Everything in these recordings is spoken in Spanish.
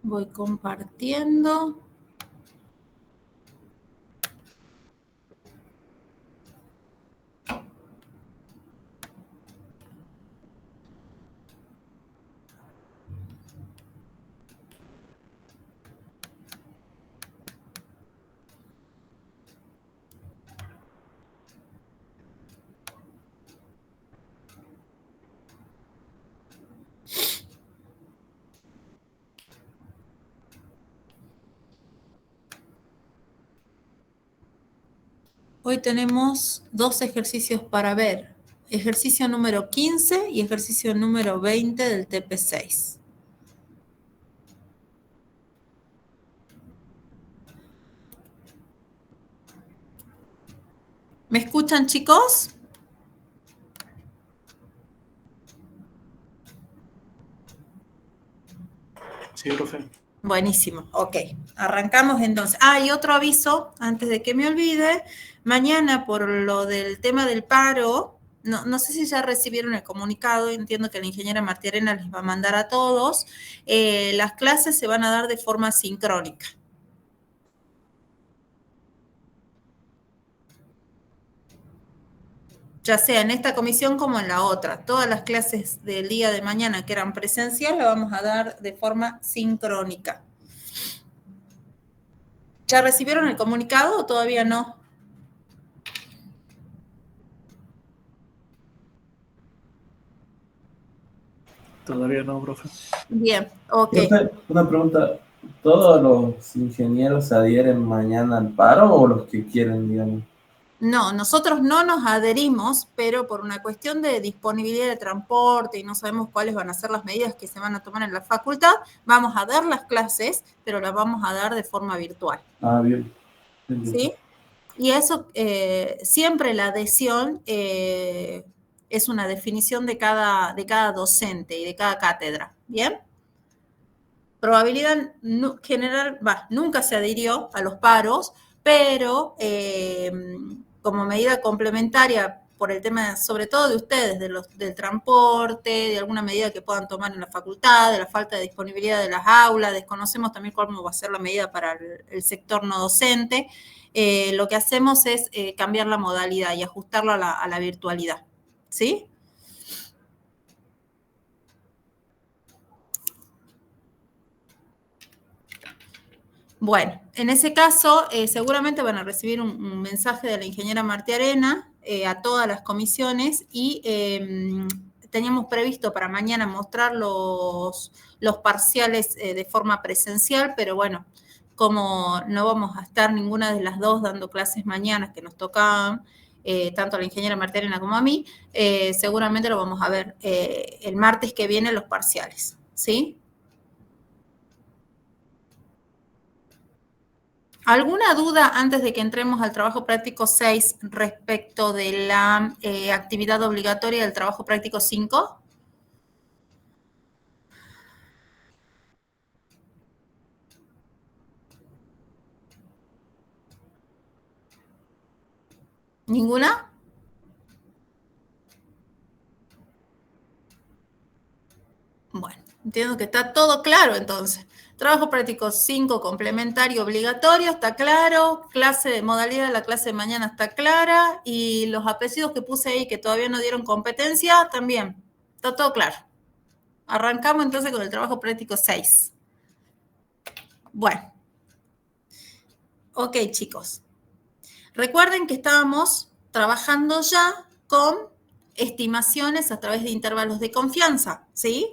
Voy compartiendo. Hoy tenemos 2 ejercicios para ver. Ejercicio número 15 y ejercicio número 20 del TP6. ¿Me escuchan, chicos? Sí, profe. Buenísimo, ok. Arrancamos entonces. Y otro aviso, antes de que me olvide. Mañana, por lo del tema del paro, no sé si ya recibieron el comunicado, entiendo que la ingeniera Martí Arena les va a mandar a todos. Las clases se van a dar de forma sincrónica. Ya sea en esta comisión como en la otra. Todas las clases del día de mañana que eran presenciales las vamos a dar de forma sincrónica. ¿Ya recibieron el comunicado o todavía no? Todavía no, profe. Bien, ok. Profe, una pregunta. ¿Todos los ingenieros se adhieren mañana al paro o los que quieren, digamos? No, nosotros no nos adherimos, pero por una cuestión de disponibilidad de transporte y no sabemos cuáles van a ser las medidas que se van a tomar en la facultad, vamos a dar las clases, pero las vamos a dar de forma virtual. Bien. ¿Sí? Y eso, siempre la adhesión es una definición de cada docente y de cada cátedra. ¿Bien? Probabilidad general, nunca se adhirió a los paros, pero como medida complementaria por el tema, sobre todo de ustedes, del transporte, de alguna medida que puedan tomar en la facultad, de la falta de disponibilidad de las aulas, desconocemos también cómo va a ser la medida para el sector no docente, lo que hacemos es cambiar la modalidad y ajustarlo a la virtualidad. ¿Sí? Bueno, en ese caso, seguramente van a recibir un mensaje de la ingeniera Martí Arena a todas las comisiones y teníamos previsto para mañana mostrar los parciales de forma presencial, pero bueno, como no vamos a estar ninguna de las dos dando clases mañana que nos tocaban, tanto a la ingeniera Martí Arena como a mí, seguramente lo vamos a ver el martes que viene los parciales, ¿sí? ¿Alguna duda antes de que entremos al trabajo práctico 6 respecto de la actividad obligatoria del trabajo práctico 5? ¿Ninguna? Bueno, entiendo que está todo claro entonces. Trabajo práctico 5 complementario obligatorio, está claro. Clase de modalidad de la clase de mañana está clara. Y los apellidos que puse ahí que todavía no dieron competencia, también. Está todo claro. Arrancamos entonces con el trabajo práctico 6. Bueno. Ok, chicos. Recuerden que estábamos trabajando ya con estimaciones a través de intervalos de confianza, ¿sí?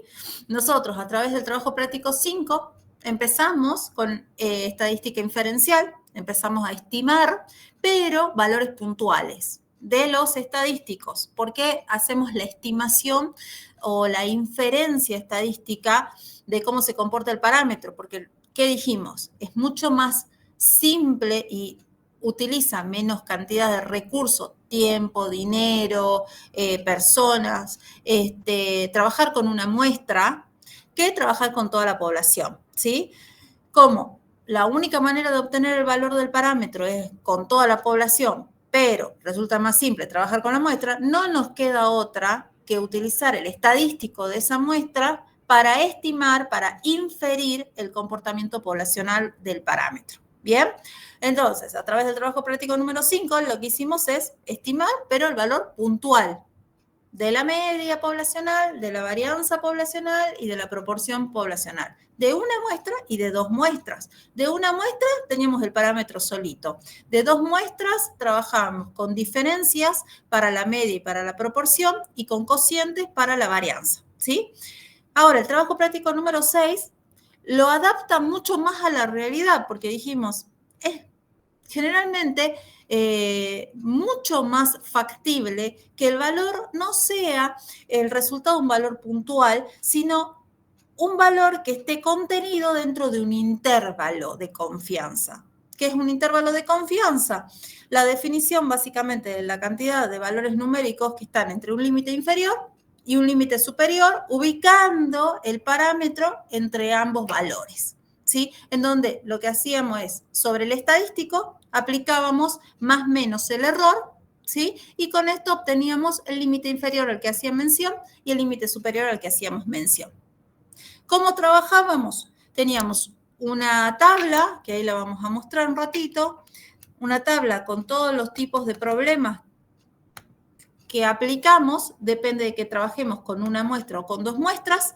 Nosotros, a través del trabajo práctico 5, empezamos con estadística inferencial, empezamos a estimar, pero valores puntuales de los estadísticos. ¿Por qué hacemos la estimación o la inferencia estadística de cómo se comporta el parámetro? Porque, ¿qué dijimos? Es mucho más simple y utiliza menos cantidad de recursos, tiempo, dinero, personas, trabajar con una muestra que trabajar con toda la población, ¿sí? Como la única manera de obtener el valor del parámetro es con toda la población, pero resulta más simple trabajar con la muestra, no nos queda otra que utilizar el estadístico de esa muestra para estimar, para inferir el comportamiento poblacional del parámetro. ¿Bien? Entonces, a través del trabajo práctico número 5, lo que hicimos es estimar, pero el valor puntual de la media poblacional, de la varianza poblacional y de la proporción poblacional. De una muestra y de dos muestras. De una muestra teníamos el parámetro solito. De dos muestras trabajábamos con diferencias para la media y para la proporción y con cocientes para la varianza, ¿sí? Ahora, el trabajo práctico número 6 lo adapta mucho más a la realidad porque dijimos, es generalmente mucho más factible que el valor no sea el resultado de un valor puntual, sino un valor que esté contenido dentro de un intervalo de confianza. ¿Qué es un intervalo de confianza? La definición básicamente de la cantidad de valores numéricos que están entre un límite inferior y un límite superior, ubicando el parámetro entre ambos valores, ¿sí? En donde lo que hacíamos es, sobre el estadístico, aplicábamos más o menos el error, ¿sí? Y con esto obteníamos el límite inferior al que hacía mención y el límite superior al que hacíamos mención. ¿Cómo trabajábamos? Teníamos una tabla, que ahí la vamos a mostrar un ratito, una tabla con todos los tipos de problemas que aplicamos, depende de que trabajemos con una muestra o con dos muestras,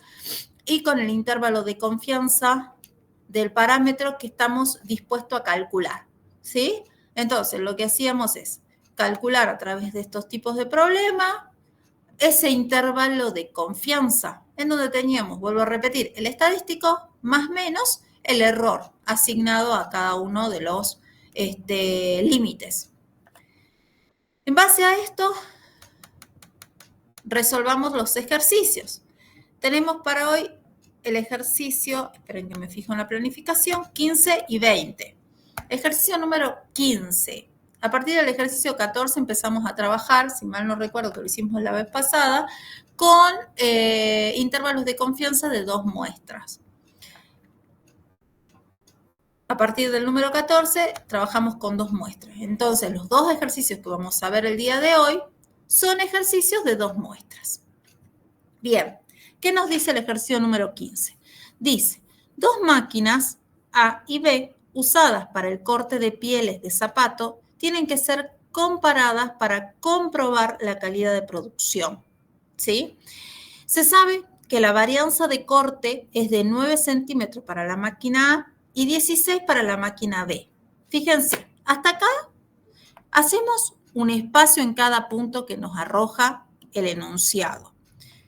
y con el intervalo de confianza del parámetro que estamos dispuestos a calcular, ¿sí? Entonces, lo que hacíamos es calcular a través de estos tipos de problemas ese intervalo de confianza, en donde teníamos, vuelvo a repetir, el estadístico más menos el error asignado a cada uno de los límites. En base a esto, resolvamos los ejercicios. Tenemos para hoy el ejercicio, esperen que me fijo en la planificación, 15 y 20. Ejercicio número 15. A partir del ejercicio 14 empezamos a trabajar, si mal no recuerdo que lo hicimos la vez pasada, con intervalos de confianza de dos muestras. A partir del número 14 trabajamos con dos muestras. Entonces, los dos ejercicios que vamos a ver el día de hoy son ejercicios de dos muestras. Bien, ¿qué nos dice el ejercicio número 15? Dice, dos máquinas A y B usadas para el corte de pieles de zapato tienen que ser comparadas para comprobar la calidad de producción, ¿sí? Se sabe que la varianza de corte es de 9 centímetros para la máquina A y 16 para la máquina B. Fíjense, hasta acá hacemos un espacio en cada punto que nos arroja el enunciado.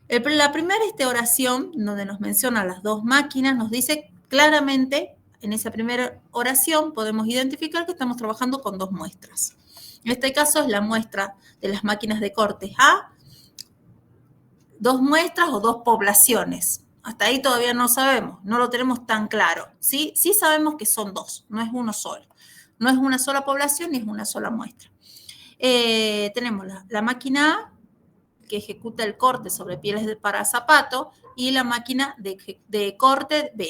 La primera oración, donde nos menciona las dos máquinas, nos dice claramente, en esa primera oración podemos identificar que estamos trabajando con dos muestras. En este caso es la muestra de las máquinas de cortes A, dos muestras o dos poblaciones. Hasta ahí todavía no sabemos, no lo tenemos tan claro. Sí, sí sabemos que son dos, no es uno solo. No es una sola población ni es una sola muestra. Tenemos la máquina A, que ejecuta el corte sobre pieles para zapato, y la máquina de corte B.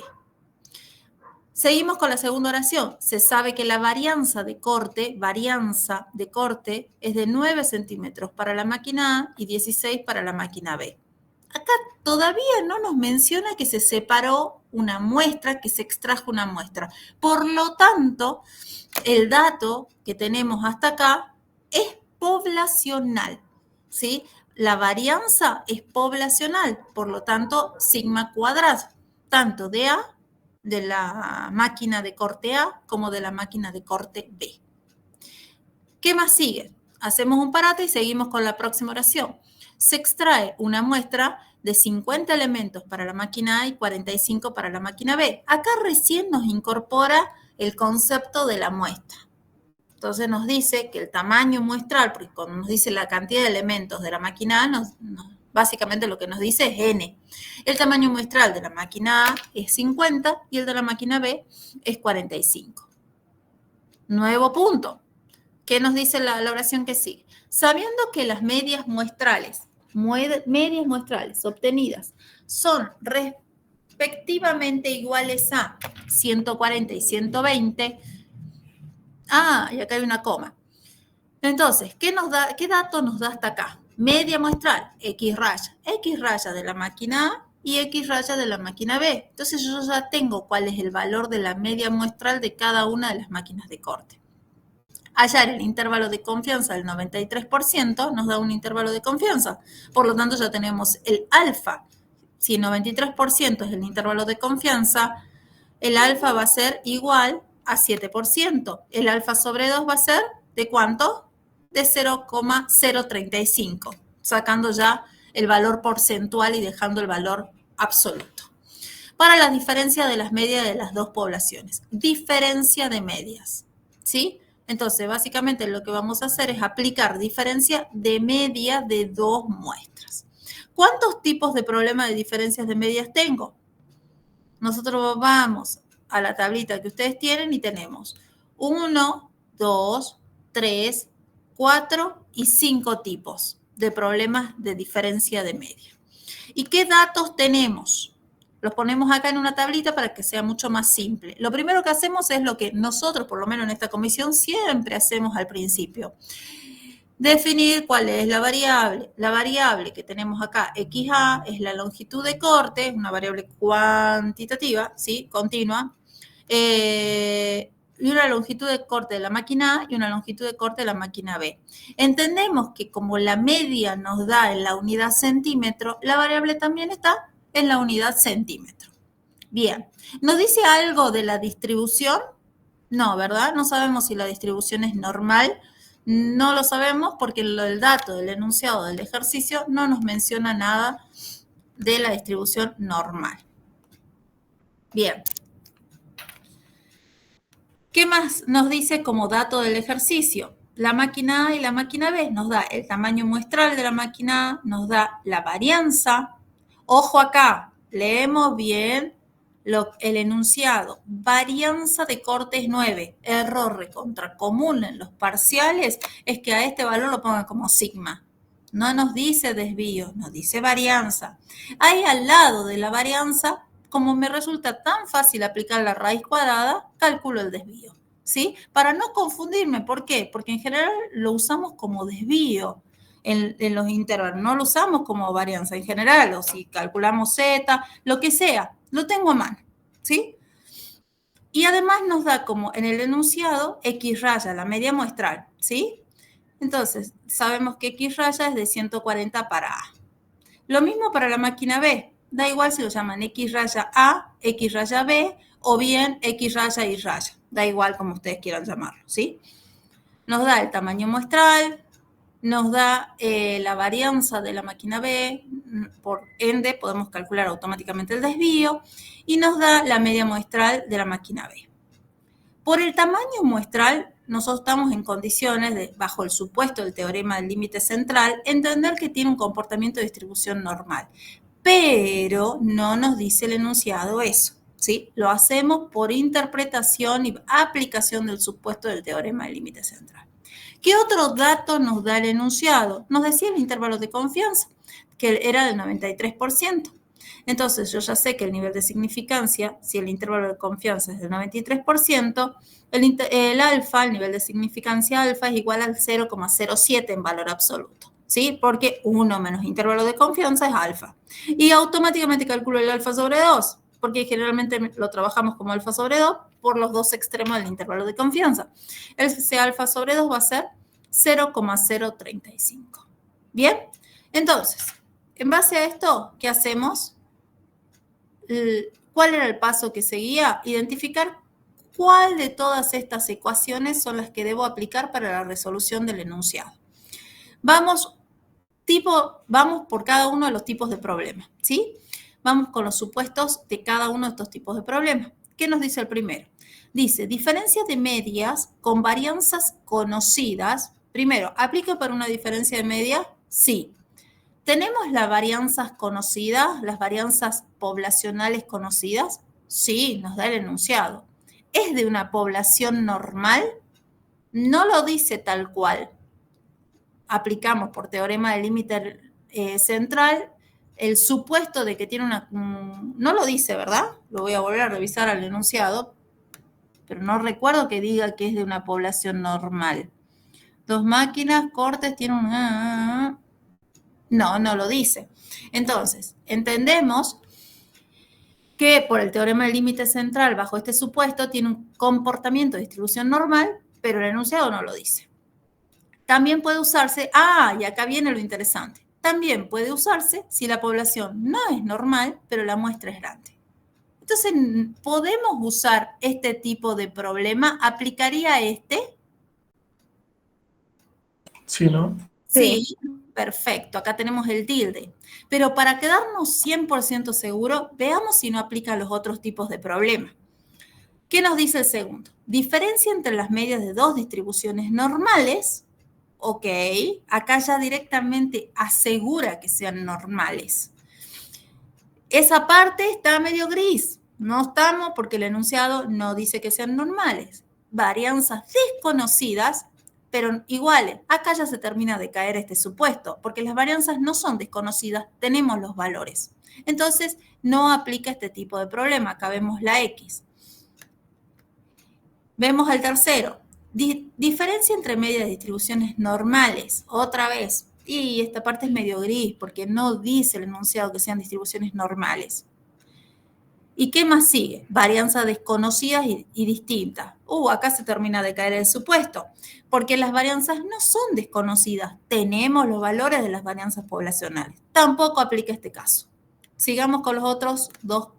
Seguimos con la segunda oración. Se sabe que la varianza de corte es de 9 centímetros para la máquina A y 16 para la máquina B. Acá todavía no nos menciona que se separó una muestra, que se extrajo una muestra. Por lo tanto, el dato que tenemos hasta acá es poblacional, ¿sí? La varianza es poblacional, por lo tanto, sigma cuadrado, tanto de A, de la máquina de corte A, como de la máquina de corte B. ¿Qué más sigue? Hacemos un parate y seguimos con la próxima oración. Se extrae una muestra de 50 elementos para la máquina A y 45 para la máquina B. Acá recién nos incorpora el concepto de la muestra. Entonces nos dice que el tamaño muestral, porque cuando nos dice la cantidad de elementos de la máquina A, básicamente lo que nos dice es N. El tamaño muestral de la máquina A es 50 y el de la máquina B es 45. Nuevo punto. ¿Qué nos dice la oración que sigue? Sabiendo que las medias muestrales obtenidas son respectivamente iguales a 140 y 120, y acá hay una coma. Entonces, ¿qué dato nos da hasta acá? Media muestral, X raya de la máquina A y X raya de la máquina B. Entonces yo ya tengo cuál es el valor de la media muestral de cada una de las máquinas de corte. Hallar el intervalo de confianza del 93% nos da un intervalo de confianza. Por lo tanto, ya tenemos el alfa. Si el 93% es el intervalo de confianza, el alfa va a ser igual a 7%. El alfa sobre 2 va a ser ¿de cuánto? De 0,035, sacando ya el valor porcentual y dejando el valor absoluto. Para la diferencia de las medias de las dos poblaciones. Diferencia de medias, ¿sí? Entonces, básicamente lo que vamos a hacer es aplicar diferencia de media de dos muestras. ¿Cuántos tipos de problemas de diferencias de medias tengo? Nosotros vamos a la tablita que ustedes tienen y tenemos 1, 2, 3, 4 y 5 tipos de problemas de diferencia de media. ¿Y qué datos tenemos? Los ponemos acá en una tablita para que sea mucho más simple. Lo primero que hacemos es lo que nosotros, por lo menos en esta comisión, siempre hacemos al principio. Definir cuál es la variable. La variable que tenemos acá, XA, es la longitud de corte, una variable cuantitativa, ¿sí? Continua. Y una longitud de corte de la máquina A y una longitud de corte de la máquina B. Entendemos que como la media nos da en la unidad centímetro, la variable también está en la unidad centímetro. Bien, ¿nos dice algo de la distribución? No, ¿verdad? No sabemos si la distribución es normal. No lo sabemos porque el dato del enunciado del ejercicio no nos menciona nada de la distribución normal. Bien. ¿Qué más nos dice como dato del ejercicio? La máquina A y la máquina B nos da el tamaño muestral de la máquina A, nos da la varianza. Ojo acá, leemos bien el enunciado. Varianza de cortes 9. Error recontra común en los parciales es que a este valor lo pongan como sigma. No nos dice desvío, nos dice varianza. Ahí al lado de la varianza, como me resulta tan fácil aplicar la raíz cuadrada, calculo el desvío, ¿sí? Para no confundirme, ¿por qué? Porque en general lo usamos como desvío en los intervalos, no lo usamos como varianza en general, o si calculamos z, lo que sea, lo tengo a mano, ¿sí? Y además nos da como en el enunciado X raya, la media muestral, ¿sí? Entonces, sabemos que X raya es de 140 para A. Lo mismo para la máquina B. Da igual si lo llaman X raya A, X raya B o bien X raya y raya. Da igual como ustedes quieran llamarlo, ¿sí? Nos da el tamaño muestral, nos da la varianza de la máquina B, por ende podemos calcular automáticamente el desvío y nos da la media muestral de la máquina B. Por el tamaño muestral, nosotros estamos en condiciones de, bajo el supuesto del teorema del límite central, entender que tiene un comportamiento de distribución normal. Pero no nos dice el enunciado eso, ¿sí? Lo hacemos por interpretación y aplicación del supuesto del teorema del límite central. ¿Qué otro dato nos da el enunciado? Nos decía el intervalo de confianza, que era del 93%. Entonces, yo ya sé que el nivel de significancia, si el intervalo de confianza es del 93%, el alfa, el nivel de significancia alfa, es igual al 0,07 en valor absoluto, ¿sí? Porque 1 menos intervalo de confianza es alfa. Y automáticamente calculo el alfa sobre 2, porque generalmente lo trabajamos como alfa sobre 2 por los dos extremos del intervalo de confianza. Ese alfa sobre 2 va a ser 0,035. ¿Bien? Entonces, en base a esto, ¿qué hacemos? ¿Cuál era el paso que seguía? Identificar cuál de todas estas ecuaciones son las que debo aplicar para la resolución del enunciado. Vamos por cada uno de los tipos de problemas, ¿sí? Vamos con los supuestos de cada uno de estos tipos de problemas. ¿Qué nos dice el primero? Dice, diferencia de medias con varianzas conocidas. Primero, ¿aplica para una diferencia de media? Sí. ¿Tenemos las varianzas conocidas, las varianzas poblacionales conocidas? Sí, nos da el enunciado. ¿Es de una población normal? No lo dice tal cual. Aplicamos por teorema del límite central el supuesto de que tiene una... No lo dice, ¿verdad? Lo voy a volver a revisar al enunciado, pero no recuerdo que diga que es de una población normal. Dos máquinas, cortes, tiene un... No, no lo dice. Entonces, entendemos que por el teorema del límite central bajo este supuesto tiene un comportamiento de distribución normal, pero el enunciado no lo dice. También puede usarse, y acá viene lo interesante, también puede usarse si la población no es normal, pero la muestra es grande. Entonces, ¿podemos usar este tipo de problema? ¿Aplicaría este? Sí, ¿no? Sí, perfecto. Acá tenemos el tilde. Pero para quedarnos 100% seguros, veamos si no aplica a los otros tipos de problemas. ¿Qué nos dice el segundo? Diferencia entre las medias de dos distribuciones normales. Ok, acá ya directamente asegura que sean normales. Esa parte está medio gris. No estamos porque el enunciado no dice que sean normales. Varianzas desconocidas, pero iguales. Acá ya se termina de caer este supuesto, porque las varianzas no son desconocidas, tenemos los valores. Entonces, no aplica este tipo de problema. Acá vemos la X. Vemos al tercero. Diferencia entre medias de distribuciones normales. Otra vez. Y esta parte es medio gris, porque no dice el enunciado que sean distribuciones normales. ¿Y qué más sigue? Varianzas desconocidas y distintas. Acá se termina de caer el supuesto, porque las varianzas no son desconocidas. Tenemos los valores de las varianzas poblacionales. Tampoco aplica este caso. Sigamos con los otros dos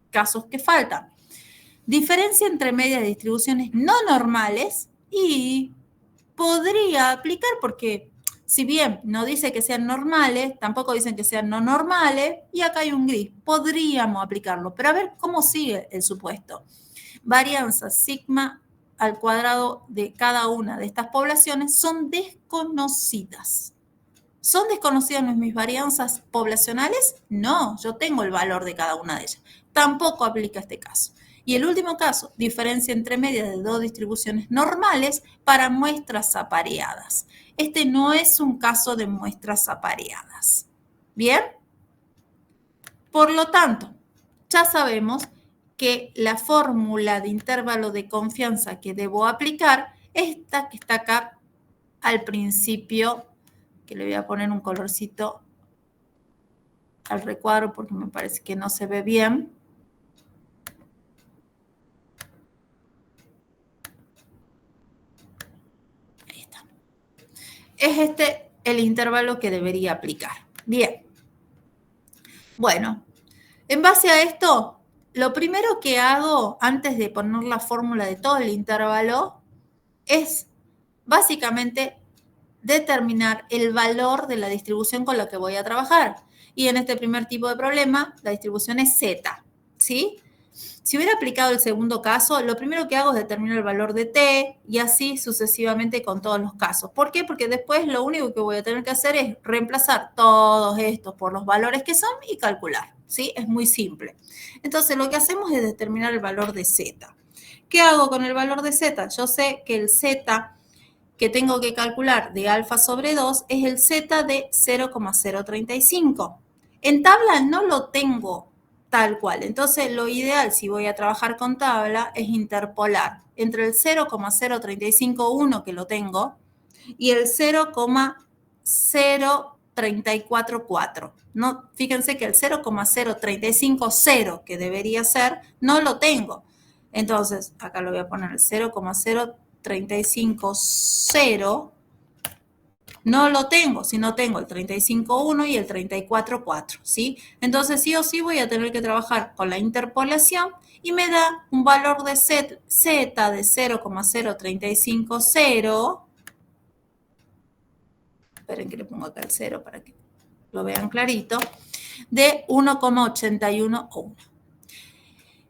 casos que faltan. Diferencia entre medias de distribuciones no normales y podría aplicar porque si bien no dice que sean normales, tampoco dicen que sean no normales, y acá hay un gris. Podríamos aplicarlo, pero a ver cómo sigue el supuesto. Varianza sigma al cuadrado de cada una de estas poblaciones son desconocidas. ¿Son desconocidas mis varianzas poblacionales? No, yo tengo el valor de cada una de ellas. Tampoco aplica este caso. Y el último caso, diferencia entre medias de dos distribuciones normales para muestras apareadas. Este no es un caso de muestras apareadas. ¿Bien? Por lo tanto, ya sabemos que la fórmula de intervalo de confianza que debo aplicar es esta que está acá al principio, que le voy a poner un colorcito al recuadro porque me parece que no se ve bien. Ahí está. Es este el intervalo que debería aplicar. Bien. Bueno, en base a esto, lo primero que hago antes de poner la fórmula de todo el intervalo es básicamente determinar el valor de la distribución con la que voy a trabajar. Y en este primer tipo de problema, la distribución es Z, ¿sí? Si hubiera aplicado el segundo caso, lo primero que hago es determinar el valor de T y así sucesivamente con todos los casos. ¿Por qué? Porque después lo único que voy a tener que hacer es reemplazar todos estos por los valores que son y calcular, ¿sí? Es muy simple. Entonces, lo que hacemos es determinar el valor de Z. ¿Qué hago con el valor de Z? Yo sé que el Z que tengo que calcular de alfa sobre 2 es el Z de 0,035. En tabla no lo tengo tal cual. Entonces, lo ideal, si voy a trabajar con tabla, es interpolar entre el 0,0351 que lo tengo y el 0,0344. No, fíjense que el 0,0350 que debería ser, no lo tengo. Entonces, acá lo voy a poner el 0,0350. No lo tengo, si no tengo el 35,1 y el 34,4, ¿sí? Entonces, sí o sí voy a tener que trabajar con la interpolación y me da un valor de Z de 0,0350. Esperen que le pongo acá el 0 para que lo vean clarito. De 1,811.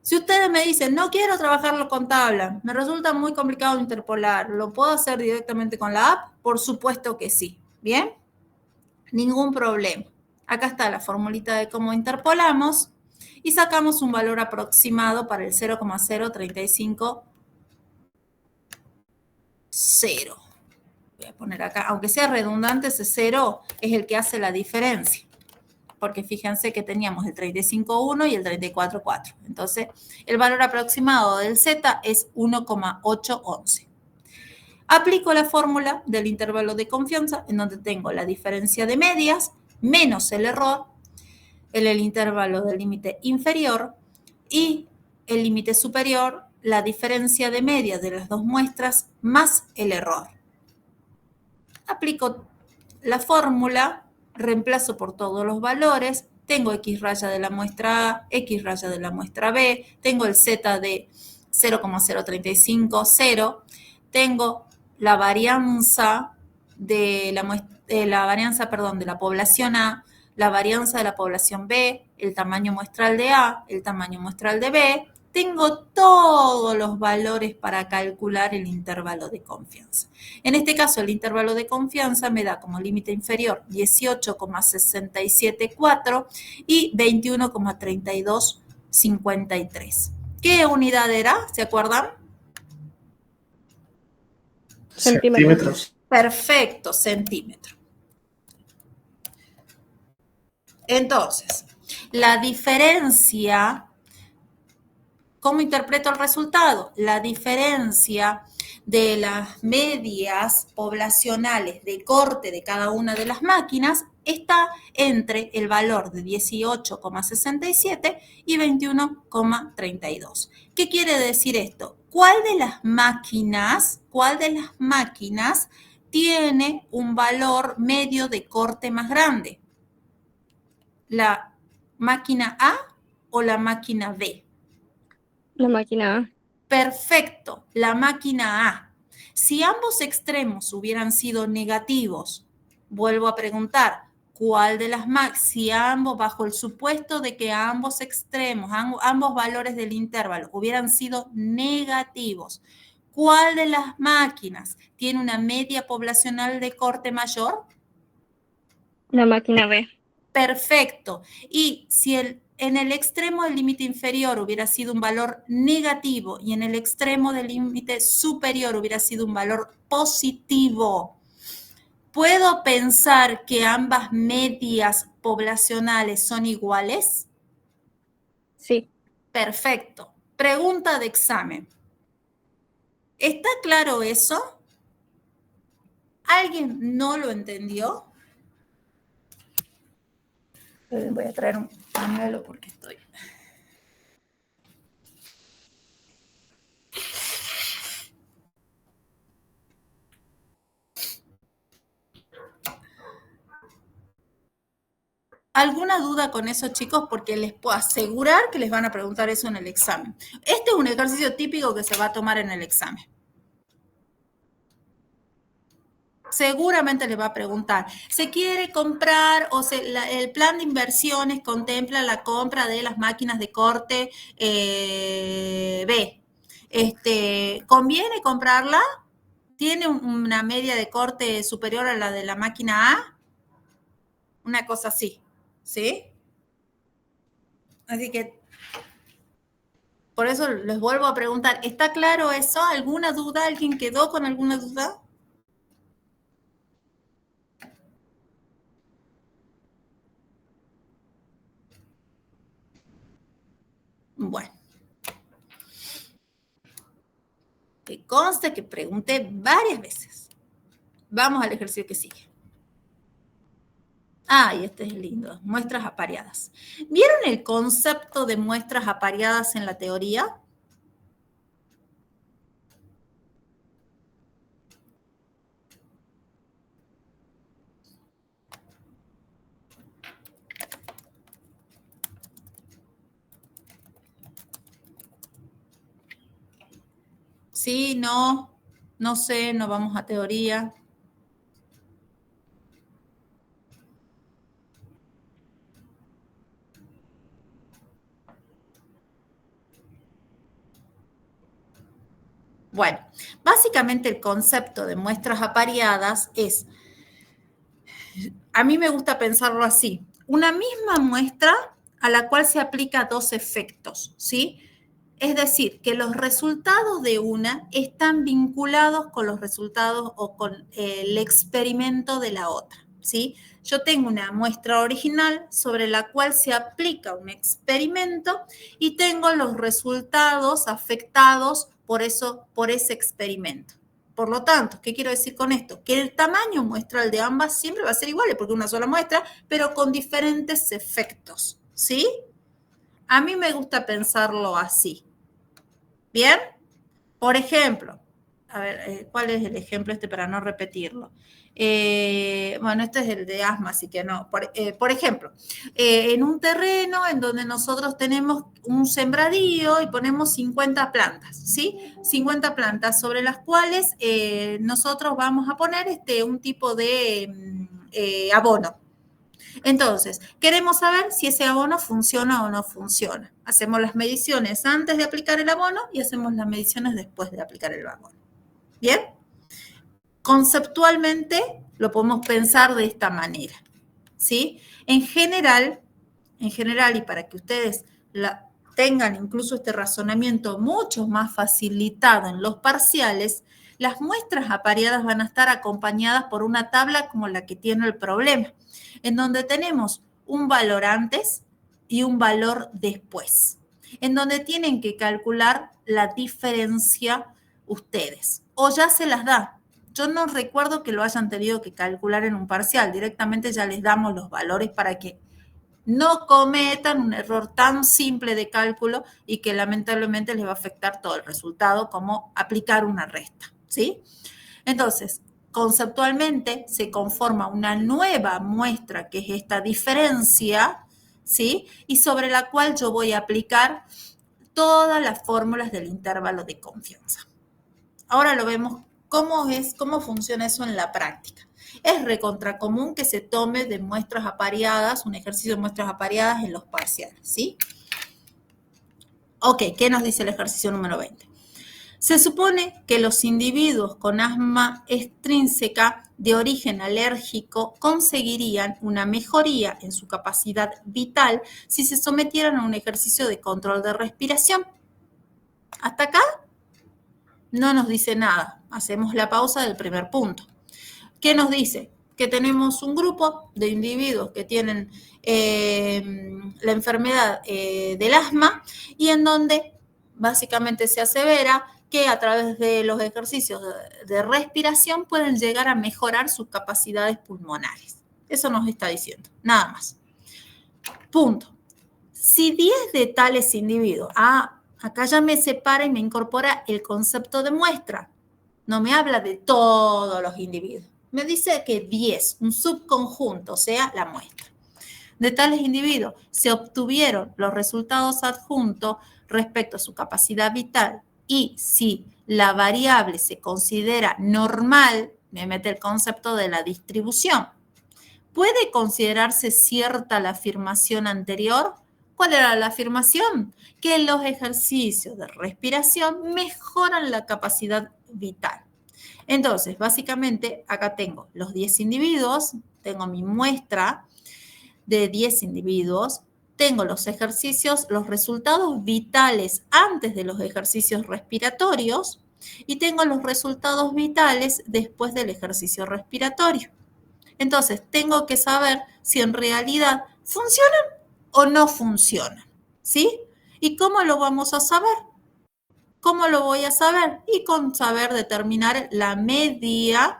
Si ustedes me dicen, no quiero trabajarlo con tabla, me resulta muy complicado interpolar, ¿lo puedo hacer directamente con la app? Por supuesto que sí, ¿bien? Ningún problema. Acá está la formulita de cómo interpolamos y sacamos un valor aproximado para el 0,0350. Voy a poner acá, aunque sea redundante, ese 0 es el que hace la diferencia. Porque fíjense que teníamos el 35,1 y el 34,4. Entonces, el valor aproximado del Z es 1,811. Aplico la fórmula del intervalo de confianza en donde tengo la diferencia de medias menos el error en el intervalo del límite inferior y el límite superior, la diferencia de media de las dos muestras más el error. Aplico la fórmula, reemplazo por todos los valores, tengo X raya de la muestra A, X raya de la muestra B, tengo el Z de 0,035, 0, tengo la varianza de la población A, la varianza de la población B, el tamaño muestral de A, el tamaño muestral de B, tengo todos los valores para calcular el intervalo de confianza. En este caso, el intervalo de confianza me da como límite inferior 18,674 y 21,3253. ¿Qué unidad era? ¿Se acuerdan? Centímetros. Perfecto, centímetro. Entonces, la diferencia, ¿cómo interpreto el resultado? La diferencia de las medias poblacionales de corte de cada una de las máquinas está entre el valor de 18,67 y 21,32. ¿Qué quiere decir esto? ¿Cuál de las máquinas tiene un valor medio de corte más grande? ¿La máquina A o la máquina B? La máquina A. Perfecto, la máquina A. Si ambos extremos hubieran sido negativos, vuelvo a preguntar, ¿cuál de las máquinas, si ambos, bajo el supuesto de que ambos extremos, ambos valores del intervalo hubieran sido negativos, ¿cuál de las máquinas tiene una media poblacional de corte mayor? La máquina B. Perfecto. Y si en el extremo del límite inferior hubiera sido un valor negativo y en el extremo del límite superior hubiera sido un valor positivo, ¿puedo pensar que ambas medias poblacionales son iguales? Sí. Perfecto. Pregunta de examen. ¿Está claro eso? ¿Alguien no lo entendió? Voy a traer un pañuelo porque estoy... ¿Alguna duda con eso, chicos? Porque les puedo asegurar que les van a preguntar eso en el examen. Este es un ejercicio típico que se va a tomar en el examen. Seguramente les va a preguntar, ¿se quiere comprar o el plan de inversiones contempla la compra de las máquinas de corte B? ¿Conviene comprarla? ¿Tiene una media de corte superior a la de la máquina A? Una cosa así, ¿sí? Así que, por eso les vuelvo a preguntar, ¿está claro eso? ¿Alguna duda? ¿Alguien quedó con alguna duda? Bueno. Que conste que pregunté varias veces. Vamos al ejercicio que sigue. Ah, y este es lindo, muestras apareadas. ¿Vieron el concepto de muestras apareadas en la teoría? Sí, no sé, no vamos a teoría. Bueno, básicamente el concepto de muestras apareadas es, a mí me gusta pensarlo así, una misma muestra a la cual se aplica dos efectos, ¿sí? Es decir, que los resultados de una están vinculados con los resultados o con el experimento de la otra, ¿sí? Yo tengo una muestra original sobre la cual se aplica un experimento y tengo los resultados afectados por ese experimento. Por lo tanto, ¿qué quiero decir con esto? Que el tamaño muestral de ambas siempre va a ser igual, porque es una sola muestra, pero con diferentes efectos, ¿sí? A mí me gusta pensarlo así. ¿Bien? Por ejemplo, a ver, ¿cuál es el ejemplo para no repetirlo? Bueno, este es el de asma, así que no. Por ejemplo, en un terreno en donde nosotros tenemos un sembradío y ponemos 50 plantas, ¿sí? 50 plantas sobre las cuales nosotros vamos a poner un tipo de abono. Entonces, queremos saber si ese abono funciona o no funciona. Hacemos las mediciones antes de aplicar el abono y hacemos las mediciones después de aplicar el abono. ¿Bien? Conceptualmente lo podemos pensar de esta manera, ¿sí? En general, y para que ustedes tengan incluso este razonamiento mucho más facilitado en los parciales, las muestras apareadas van a estar acompañadas por una tabla como la que tiene el problema, en donde tenemos un valor antes y un valor después, en donde tienen que calcular la diferencia ustedes, o ya se las da. Yo no recuerdo que lo hayan tenido que calcular en un parcial, directamente ya les damos los valores para que no cometan un error tan simple de cálculo y que lamentablemente les va a afectar todo el resultado, como aplicar una resta, ¿sí? Entonces, conceptualmente se conforma una nueva muestra, que es esta diferencia, ¿sí? Y sobre la cual yo voy a aplicar todas las fórmulas del intervalo de confianza. Ahora lo vemos cómo funciona eso en la práctica. Es recontra común que se tome de muestras apareadas, un ejercicio de muestras apareadas en los parciales, ¿sí? Ok, ¿qué nos dice el ejercicio número 20? Se supone que los individuos con asma extrínseca de origen alérgico conseguirían una mejoría en su capacidad vital si se sometieran a un ejercicio de control de respiración. ¿Hasta acá? No nos dice nada. Hacemos la pausa del primer punto. ¿Qué nos dice? Que tenemos un grupo de individuos que tienen la enfermedad del asma y en donde básicamente se asevera que a través de los ejercicios de respiración pueden llegar a mejorar sus capacidades pulmonares. Eso nos está diciendo, nada más. Punto. Si 10 de tales individuos, acá ya me separa y me incorpora el concepto de muestra. No me habla de todos los individuos. Me dice que 10, un subconjunto, o sea, la muestra. De tales individuos se obtuvieron los resultados adjuntos respecto a su capacidad vital y si la variable se considera normal, me mete el concepto de la distribución. ¿Puede considerarse cierta la afirmación anterior? ¿Cuál era la afirmación? Que los ejercicios de respiración mejoran la capacidad vital. Entonces, básicamente, acá tengo los 10 individuos, tengo mi muestra de 10 individuos, tengo los ejercicios, los resultados vitales antes de los ejercicios respiratorios y tengo los resultados vitales después del ejercicio respiratorio. Entonces, tengo que saber si en realidad funcionan o no funcionan, ¿sí? ¿Y cómo lo vamos a saber? ¿Cómo lo voy a saber? Y con saber determinar la media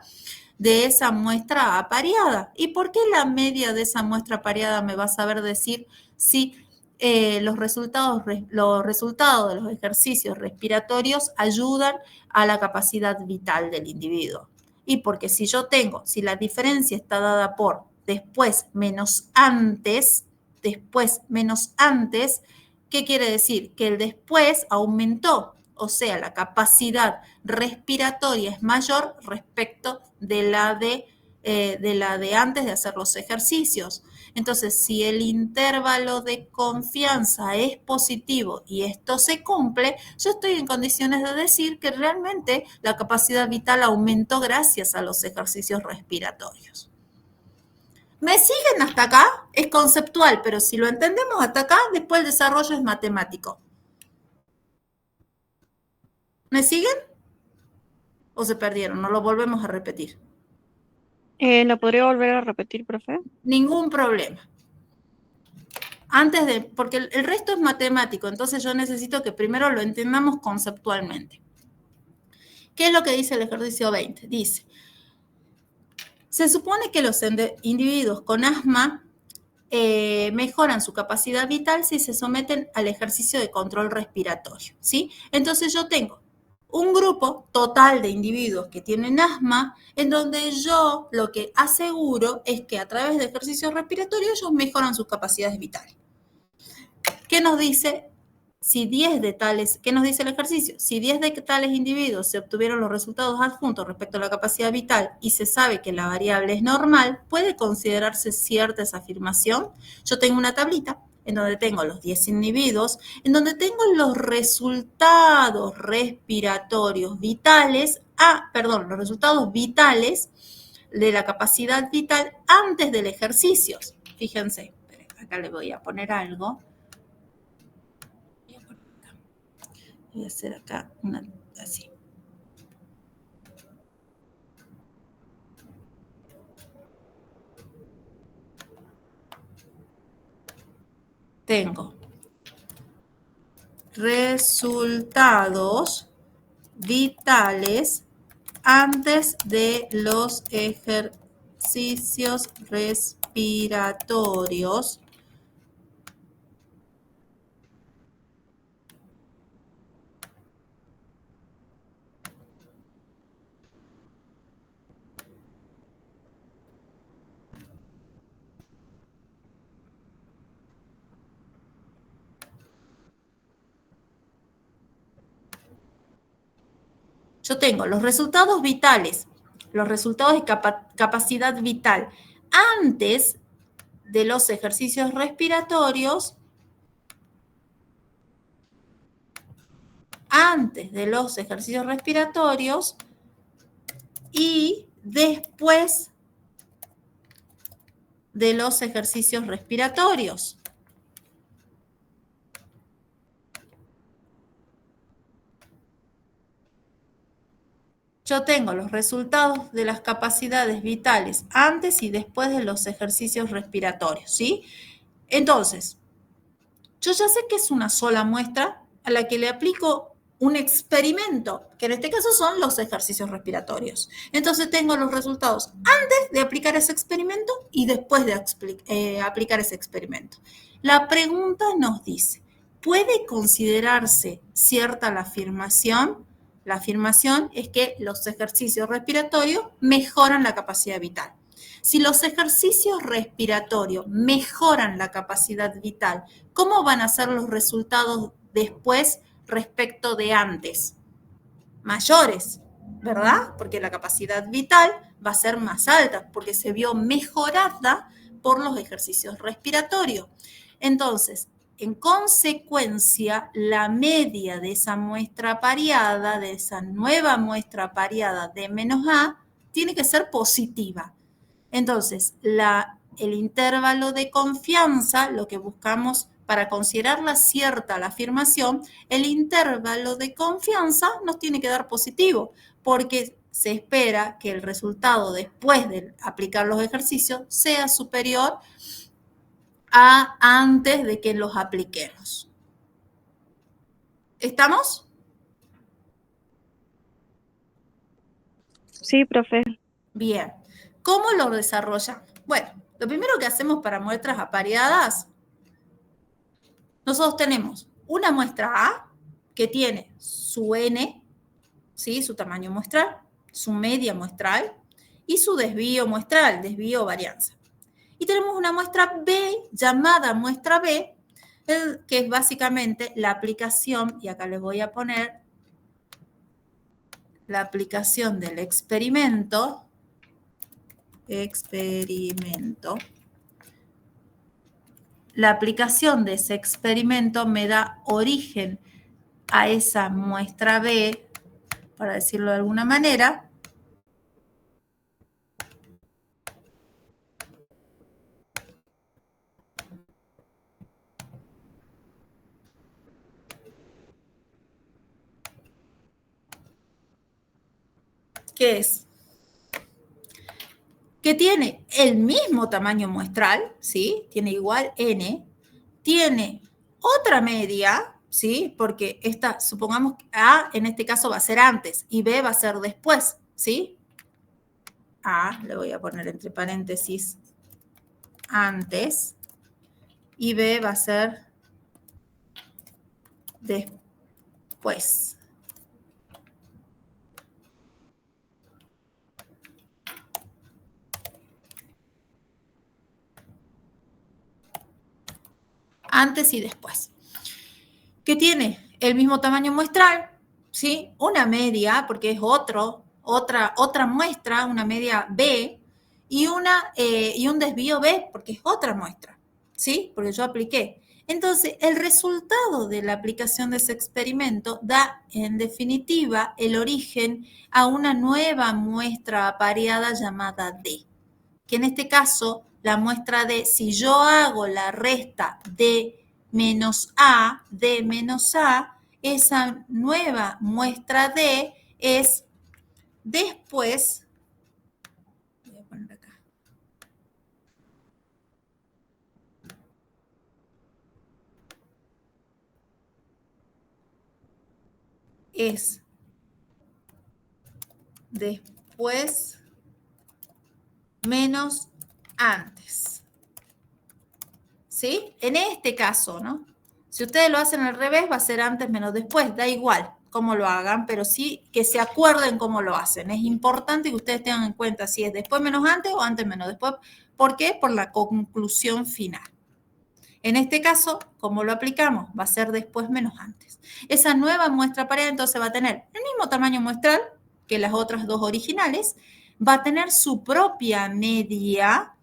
de esa muestra apareada. ¿Y por qué la media de esa muestra apareada me va a saber decir si los resultados de los ejercicios respiratorios ayudan a la capacidad vital del individuo? Y porque si la diferencia está dada por después menos antes, ¿qué quiere decir? Que el después aumentó. O sea, la capacidad respiratoria es mayor respecto de la de antes de hacer los ejercicios. Entonces, si el intervalo de confianza es positivo y esto se cumple, yo estoy en condiciones de decir que realmente la capacidad vital aumentó gracias a los ejercicios respiratorios. ¿Me siguen hasta acá? Es conceptual, pero si lo entendemos hasta acá, después el desarrollo es matemático. ¿Me siguen? ¿O se perdieron? No lo volvemos a repetir. ¿Lo podría volver a repetir, profe? Ningún problema. Porque el resto es matemático, entonces yo necesito que primero lo entendamos conceptualmente. ¿Qué es lo que dice el ejercicio 20? Dice, se supone que los individuos con asma mejoran su capacidad vital si se someten al ejercicio de control respiratorio, ¿sí? Entonces yo tengo un grupo total de individuos que tienen asma, en donde yo lo que aseguro es que a través de ejercicios respiratorios ellos mejoran sus capacidades vitales. ¿Qué nos dice? ¿Qué nos dice el ejercicio? Si 10 de tales individuos se obtuvieron los resultados adjuntos respecto a la capacidad vital y se sabe que la variable es normal, ¿puede considerarse cierta esa afirmación? Yo tengo una tablita en donde tengo los 10 individuos, en donde tengo los resultados respiratorios vitales, los resultados vitales de la capacidad vital antes del ejercicio. Fíjense, acá le voy a poner algo. Voy a hacer acá una así. Tengo resultados vitales antes de los ejercicios respiratorios . Yo tengo los resultados vitales, los resultados de capacidad vital antes de los ejercicios respiratorios, y después de los ejercicios respiratorios. Yo tengo los resultados de las capacidades vitales antes y después de los ejercicios respiratorios, ¿sí? Entonces, yo ya sé que es una sola muestra a la que le aplico un experimento, que en este caso son los ejercicios respiratorios. Entonces, tengo los resultados antes de aplicar ese experimento y después de aplicar ese experimento. La pregunta nos dice, ¿puede considerarse cierta la afirmación? La afirmación es que los ejercicios respiratorios mejoran la capacidad vital. Si los ejercicios respiratorios mejoran la capacidad vital, ¿cómo van a ser los resultados después respecto de antes? Mayores, ¿verdad? Porque la capacidad vital va a ser más alta, porque se vio mejorada por los ejercicios respiratorios. Entonces, en consecuencia, la media de esa muestra pareada, de esa nueva muestra pareada de menos A, tiene que ser positiva. Entonces, el intervalo de confianza, lo que buscamos para considerarla cierta la afirmación, el intervalo de confianza nos tiene que dar positivo, porque se espera que el resultado después de aplicar los ejercicios sea superior a antes de que los apliquemos. ¿Estamos? Sí, profe. Bien. ¿Cómo lo desarrollan? Bueno, lo primero que hacemos para muestras apareadas, nosotros tenemos una muestra A que tiene su N, ¿sí? Su tamaño muestral, su media muestral y su desvío muestral, desvío o varianza. Y tenemos una muestra B, llamada muestra B, que es básicamente la aplicación, y acá les voy a poner la aplicación del experimento. La aplicación de ese experimento me da origen a esa muestra B, para decirlo de alguna manera. ¿Qué es? Que tiene el mismo tamaño muestral, ¿sí? Tiene igual N, tiene otra media, ¿sí? Porque esta, supongamos que A en este caso va a ser antes y B va a ser después, ¿sí? A, le voy a poner entre paréntesis, antes, y B va a ser después. Antes y después. ¿Qué tiene? El mismo tamaño muestral, ¿sí? Una media, porque es otra muestra, una media B, y un desvío B, porque es otra muestra, ¿sí? Porque yo apliqué. Entonces, el resultado de la aplicación de ese experimento da, en definitiva, el origen a una nueva muestra apareada llamada D, que en este caso, la muestra D, si yo hago la resta de menos A, D menos A, esa nueva muestra D es después, voy a poner acá, es después menos antes. ¿Sí? En este caso, ¿no? Si ustedes lo hacen al revés, va a ser antes menos después, da igual cómo lo hagan, pero sí que se acuerden cómo lo hacen. Es importante que ustedes tengan en cuenta si es después menos antes o antes menos después. ¿Por qué? Por la conclusión final. En este caso, ¿cómo lo aplicamos? Va a ser después menos antes. Esa nueva muestra pareja entonces va a tener el mismo tamaño muestral que las otras dos originales, va a tener su propia media,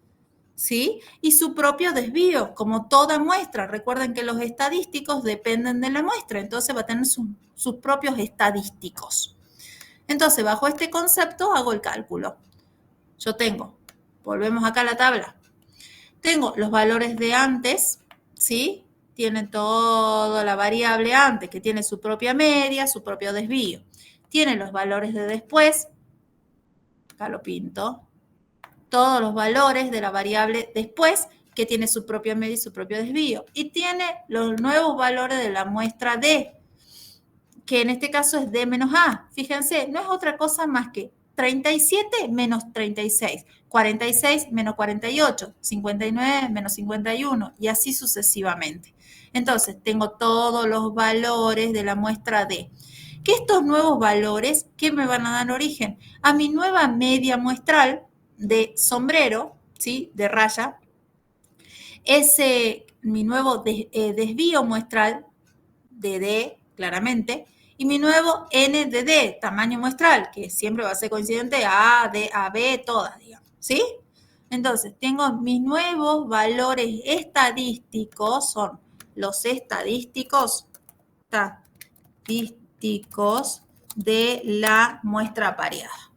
¿sí? Y su propio desvío, como toda muestra. Recuerden que los estadísticos dependen de la muestra, entonces va a tener sus propios estadísticos. Entonces, bajo este concepto hago el cálculo. Yo tengo, volvemos acá a la tabla, tengo los valores de antes, ¿sí? Tienen toda la variable antes, que tiene su propia media, su propio desvío. Tiene los valores de después, acá lo pinto, todos los valores de la variable después, que tiene su propia media y su propio desvío. Y tiene los nuevos valores de la muestra D, que en este caso es D menos A. Fíjense, no es otra cosa más que 37 menos 36, 46 menos 48, 59 menos 51, y así sucesivamente. Entonces, tengo todos los valores de la muestra D. Que estos nuevos valores, ¿qué me van a dar origen? A mi nueva media muestral de sombrero, ¿sí? De raya, mi nuevo desvío muestral de D, claramente, y mi nuevo N de D, tamaño muestral, que siempre va a ser coincidente a D, a B, todas, digamos, ¿sí? Entonces, tengo mis nuevos valores estadísticos, son los estadísticos de la muestra apareada.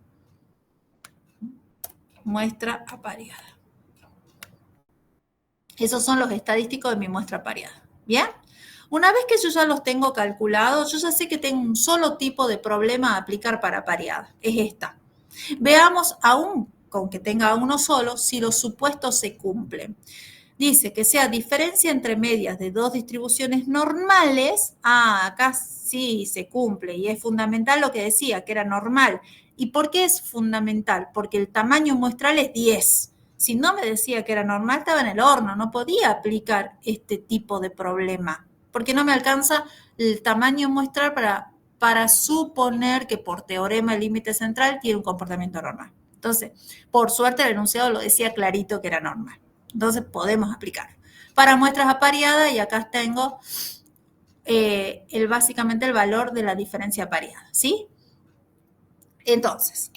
Muestra apareada. Esos son los estadísticos de mi muestra apareada. ¿Bien? Una vez que yo ya los tengo calculados, yo ya sé que tengo un solo tipo de problema a aplicar para apareada. Es esta. Veamos, aún con que tenga uno solo, si los supuestos se cumplen. Dice que sea diferencia entre medias de dos distribuciones normales. Ah, acá sí se cumple y es fundamental lo que decía, que era normal. ¿Y por qué es fundamental? Porque el tamaño muestral es 10. Si no me decía que era normal, estaba en el horno, no podía aplicar este tipo de problema, porque no me alcanza el tamaño muestral para suponer que por teorema el límite central tiene un comportamiento normal. Entonces, por suerte el enunciado lo decía clarito que era normal. Entonces podemos aplicar. Para muestras apareadas, y acá tengo básicamente el valor de la diferencia apareada, ¿sí? Entonces,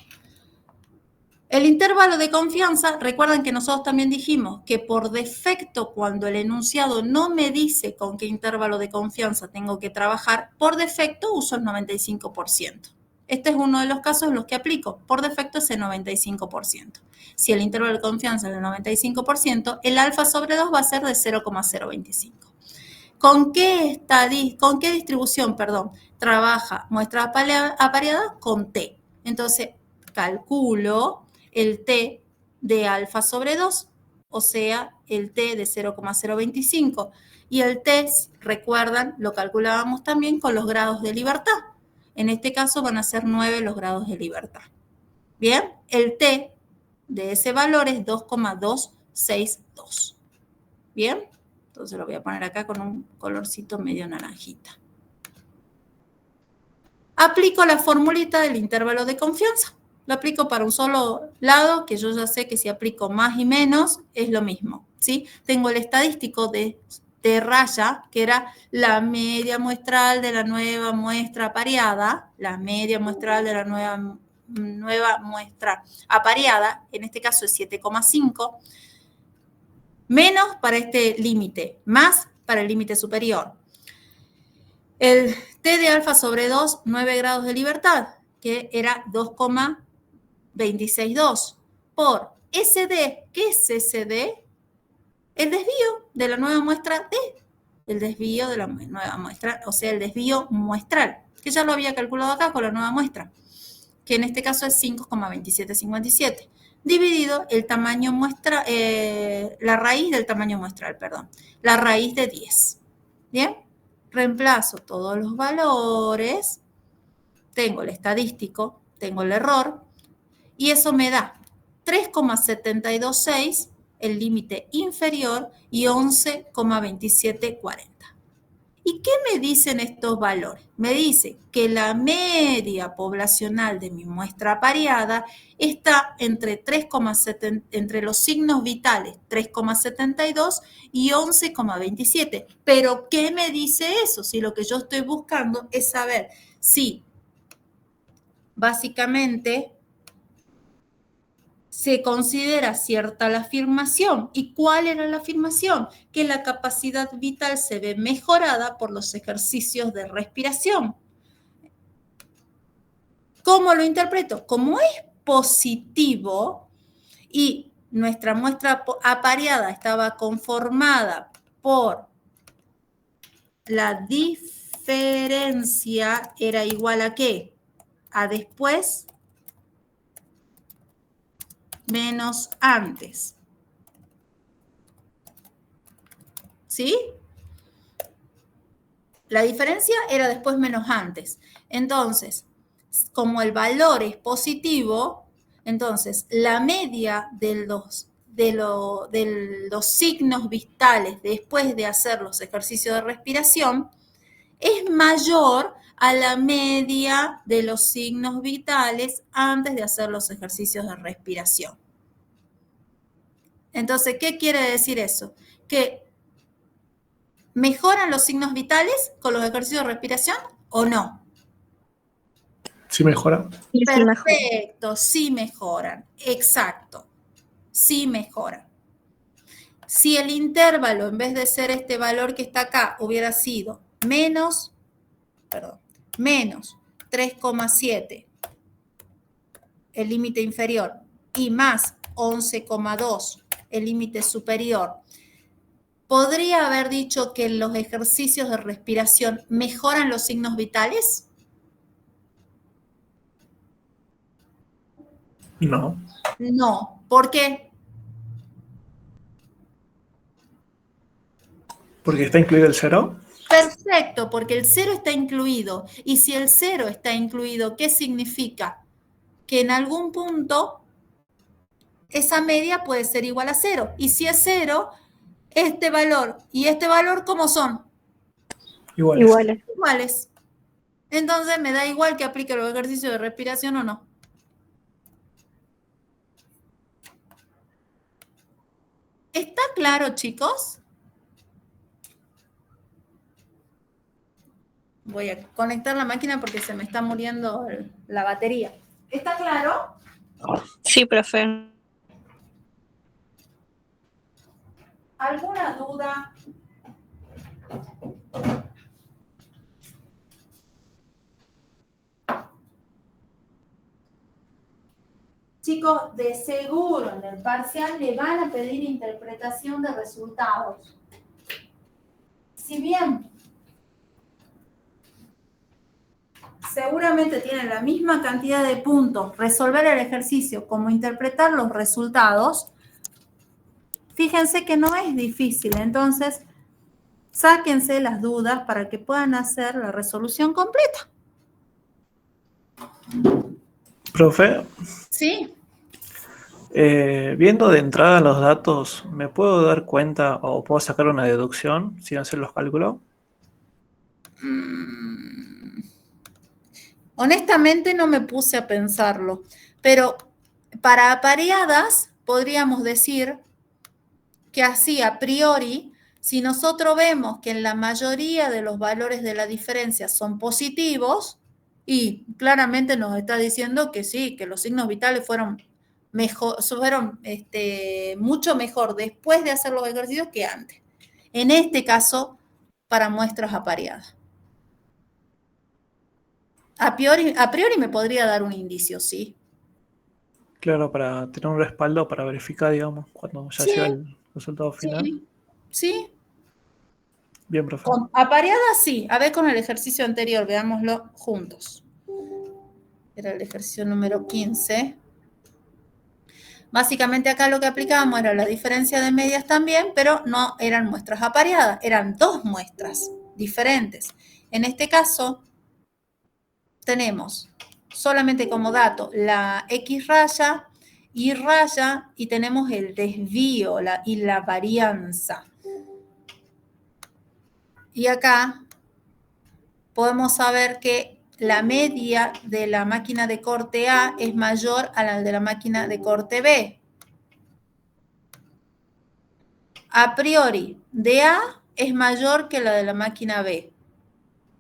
el intervalo de confianza, recuerden que nosotros también dijimos que por defecto, cuando el enunciado no me dice con qué intervalo de confianza tengo que trabajar, por defecto uso el 95%. Este es uno de los casos en los que aplico. Por defecto es el 95%. Si el intervalo de confianza es del 95%, el alfa sobre 2 va a ser de 0,025. ¿Con qué distribución, trabaja muestra apareada? Con T. Entonces, calculo el T de alfa sobre 2, o sea, el T de 0,025. Y el T, recuerdan, lo calculábamos también con los grados de libertad. En este caso van a ser 9 los grados de libertad. Bien, el T de ese valor es 2,262. Bien, Entonces lo voy a poner acá con un colorcito medio naranjita. Aplico la formulita del intervalo de confianza. Lo aplico para un solo lado, que yo ya sé que si aplico más y menos es lo mismo, ¿sí? Tengo el estadístico de raya, que era la media muestral de la nueva muestra apareada, la media muestral de la nueva muestra apareada, en este caso es 7,5, menos para este límite, más para el límite superior. El T de alfa sobre 2, 9 grados de libertad, que era 2,262 por SD. ¿Qué es SD? El desvío de la nueva muestra D. El desvío de la nueva muestra, o sea, el desvío muestral, que ya lo había calculado acá con la nueva muestra, que en este caso es 5,2757, dividido el tamaño muestra, la raíz del tamaño muestral, perdón, la raíz de 10. ¿Bien? Reemplazo todos los valores, tengo el estadístico, tengo el error, y eso me da 3,726, el límite inferior, y 11,2740. ¿Y qué me dicen estos valores? Me dice que la media poblacional de mi muestra apareada está entre los signos vitales 3,72 y 11,27. ¿Pero qué me dice eso? Si lo que yo estoy buscando es saber si básicamente se considera cierta la afirmación. ¿Y cuál era la afirmación? Que la capacidad vital se ve mejorada por los ejercicios de respiración. ¿Cómo lo interpreto? Como es positivo y nuestra muestra apareada estaba conformada por la diferencia, era igual a ¿qué? A después menos antes. ¿Sí? La diferencia era después menos antes. Entonces, como el valor es positivo, entonces la media de los signos vitales después de hacer los ejercicios de respiración es mayor a la media de los signos vitales antes de hacer los ejercicios de respiración. Entonces, ¿qué quiere decir eso? Que ¿mejoran los signos vitales con los ejercicios de respiración o no? Sí mejoran. Perfecto, sí mejoran, exacto, sí mejoran. Si el intervalo, en vez de ser este valor que está acá, hubiera sido menos 3,7, el límite inferior, y más 11,2, el límite superior, ¿podría haber dicho que los ejercicios de respiración mejoran los signos vitales? No. No. ¿Por qué? ¿Porque está incluido el 0? Perfecto, porque el 0 está incluido. Y si el 0 está incluido, ¿qué significa? Que en algún punto esa media puede ser igual a 0. Y si es 0, este valor y este valor, ¿cómo son? Iguales. Iguales. Entonces me da igual que aplique los ejercicios de respiración o no. ¿Está claro, chicos? Voy a conectar la máquina porque se me está muriendo la batería. ¿Está claro? Sí, profe. ¿Alguna duda? Chicos, de seguro en el parcial le van a pedir interpretación de resultados. Si bien seguramente tienen la misma cantidad de puntos resolver el ejercicio como interpretar los resultados, fíjense que no es difícil. Entonces, sáquense las dudas para que puedan hacer la resolución completa. Profe. Sí. Viendo de entrada los datos, ¿me puedo dar cuenta o puedo sacar una deducción sin hacer los cálculos? Honestamente no me puse a pensarlo, pero para apareadas podríamos decir que así a priori, si nosotros vemos que en la mayoría de los valores de la diferencia son positivos, y claramente nos está diciendo que sí, que los signos vitales fueron mucho mejor después de hacer los ejercicios que antes. En este caso, para muestras apareadas. A priori me podría dar un indicio, sí. Claro, para tener un respaldo para verificar, digamos, cuando ya llega el resultado final. Sí. Bien, profe. Con apareadas sí. A ver con el ejercicio anterior, veámoslo juntos. Era el ejercicio número 15. Básicamente acá lo que aplicábamos era la diferencia de medias también, pero no eran muestras apareadas, eran dos muestras diferentes. En este caso, tenemos solamente como dato la X raya, Y raya, y tenemos el desvío y la varianza. Y acá podemos saber que la media de la máquina de corte A es mayor a la de la máquina de corte B. A priori, de A es mayor que la de la máquina B.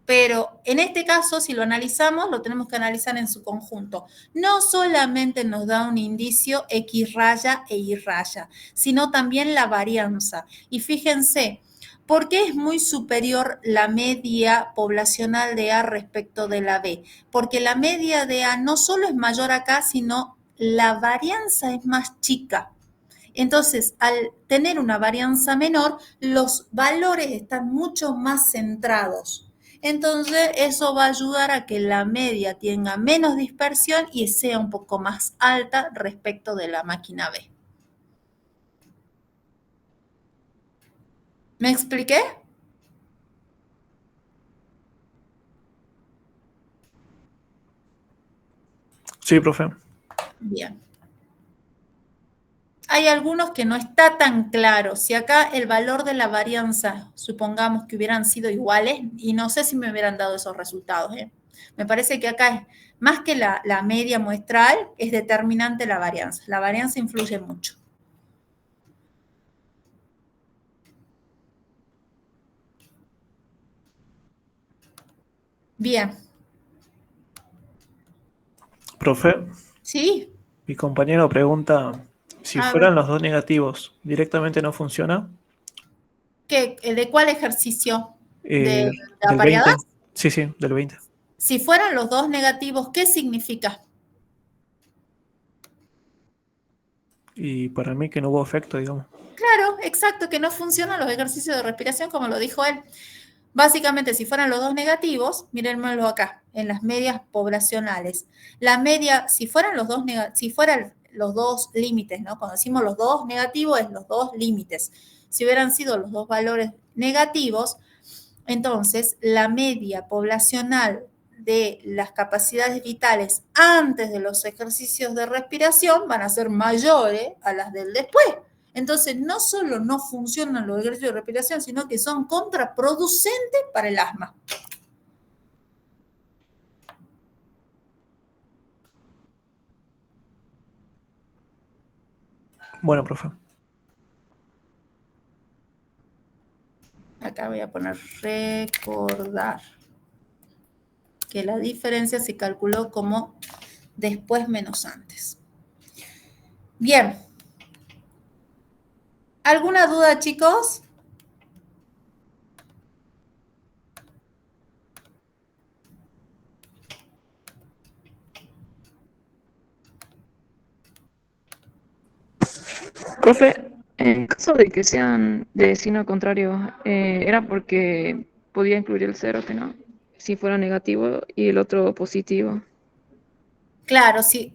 Pero en este caso, si lo analizamos, lo tenemos que analizar en su conjunto. No solamente nos da un indicio X raya e Y raya, sino también la varianza. Y fíjense, ¿por qué es muy superior la media poblacional de A respecto de la B? Porque la media de A no solo es mayor acá, sino la varianza es más chica. Entonces, al tener una varianza menor, los valores están mucho más centrados. Entonces, eso va a ayudar a que la media tenga menos dispersión y sea un poco más alta respecto de la máquina B. ¿Me expliqué? Sí, profe. Bien. Hay algunos que no está tan claro. Si acá el valor de la varianza, supongamos que hubieran sido iguales, y no sé si me hubieran dado esos resultados. Me parece que acá es más que la media muestral, es determinante la varianza. La varianza influye mucho. Bien. Profe, ¿Sí? mi compañero pregunta, si A fueran ver, los dos negativos, ¿directamente no funciona? ¿de cuál ejercicio? ¿De Del apareadas? 20. Sí, del 20. Si fueran los dos negativos, ¿qué significa? Y para mí que no hubo efecto, digamos. Claro, exacto, que no funcionan los ejercicios de respiración como lo dijo él. Básicamente, si fueran los dos negativos, mírenmelo acá, en las medias poblacionales. La media, si fueran los dos límites, ¿no? Cuando decimos los dos negativos, es los dos límites. Si hubieran sido los dos valores negativos, entonces la media poblacional de las capacidades vitales antes de los ejercicios de respiración van a ser mayores a las del después. Entonces, no solo no funcionan los ejercicios de respiración, sino que son contraproducentes para el asma. Bueno, profe. Acá voy a poner recordar que la diferencia se calculó como después menos antes. Bien. ¿Alguna duda, chicos? Profe, en caso de que sean de signo contrario, era porque podía incluir el cero, que no, si fuera negativo y el otro positivo. Claro, si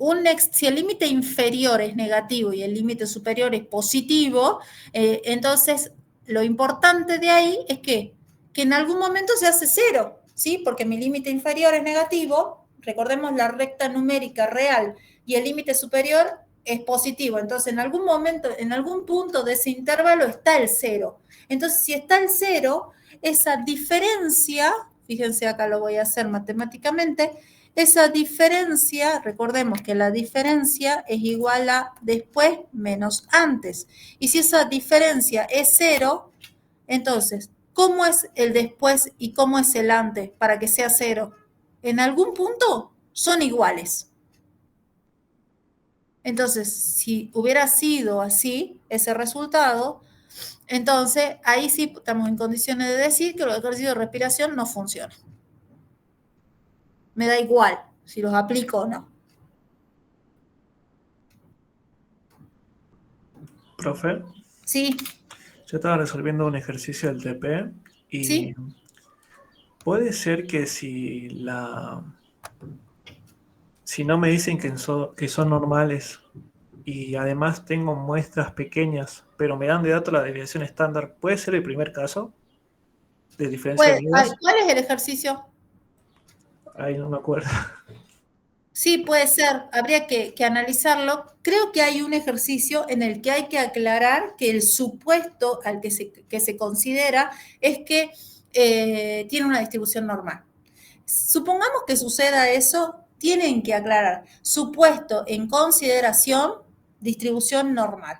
el límite inferior es negativo y el límite superior es positivo, entonces lo importante de ahí es que en algún momento se hace cero, ¿sí? Porque mi límite inferior es negativo, recordemos la recta numérica real, y el límite superior es positivo. Entonces, en algún momento, en algún punto de ese intervalo está el 0. Entonces, si está el 0, esa diferencia, fíjense acá lo voy a hacer matemáticamente, esa diferencia, recordemos que la diferencia es igual a después menos antes. Y si esa diferencia es 0, entonces, ¿cómo es el después y cómo es el antes para que sea 0? En algún punto son iguales. Entonces, si hubiera sido así ese resultado, entonces ahí sí estamos en condiciones de decir que los ejercicios de respiración no funcionan. Me da igual si los aplico o no. Profe, Sí, yo estaba resolviendo un ejercicio del TP y sí, puede ser que si no me dicen que son normales y además tengo muestras pequeñas, pero me dan de dato la desviación estándar, ¿puede ser el primer caso de diferencia de medidas? ¿cuál es el ejercicio? Ahí no me acuerdo. Sí, puede ser, habría que analizarlo. Creo que hay un ejercicio en el que hay que aclarar que el supuesto al que se considera es que tiene una distribución normal. Supongamos que suceda eso, tienen que aclarar supuesto en consideración, distribución normal.